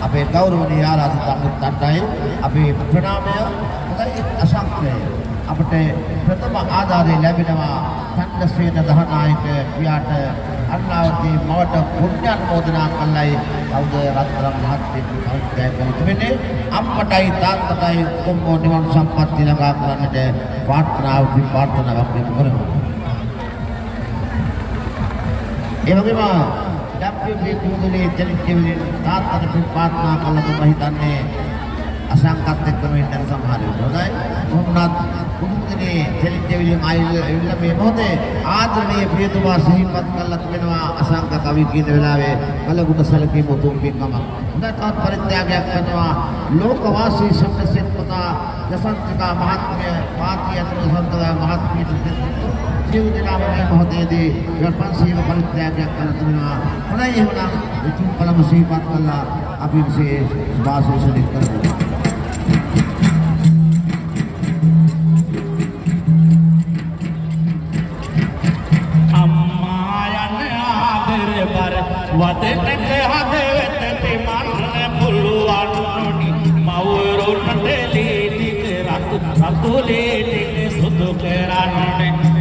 අපේ ගෞරවනීය ආරාධිත අමුත්තන්ටයි අපි ප්‍රණාමය අසංක්‍රය අපට ප්‍රථම ආධාරය ලැබෙනවා චන්ද්‍රසේන දහනායක පියාට අන්නාවතී මවට පුණ්‍යානුමෝදනා කළයි කවුද රත්තරන් මහත්මිය අවශ්‍යයි කරන්නේ අම්මටයි තාත්තටයි කොම්බෝ නිවන් සම්පත්තිය ළඟා කරන්නට ප්‍රාර්ථනාවක් කරමු. ඒ වගේම WB කුදුලේ චරිතවලින් තාත්තට ප්‍රාර්ථනා කළා මම හිතන්නේ අසංකත් එක්කම ඉන්න සමහර වෙලාවයි මොහොනත් කුදුලේ චරිතවලින් ආයෙත් මේ මොහොතේ ආදරණීය ප්‍රියතුමා සිහිපත් කළා තිබෙනවා අසංක කවි කියන වෙලාවේ කලගුණ සැලකීම උතුම් පින්කම හොඳට පරිත්‍යාගයක් කරනවා ලෝකවාසී සම්ප්‍රසෙත්පතා දසන්තිකා මහත්මිය පාතිය අතුරුසන්තලා මහත්මිය ජීවිතේ මොහොතේදී වර්පන්සීව පරිත්‍යාගයක් කරලා තිබෙනවා. හොඳයි එහෙනම් උතුම් පළම සිහිපත් කළා අපි විශේෂ වාසෝසනික කරමු. අම්මා යන ආදර බර වදනක හදවත පිමන්න පුළුවන් නොනි මවුරුන්ට ලීටික රතු රතුලේ ටික සුදු කරන්නේ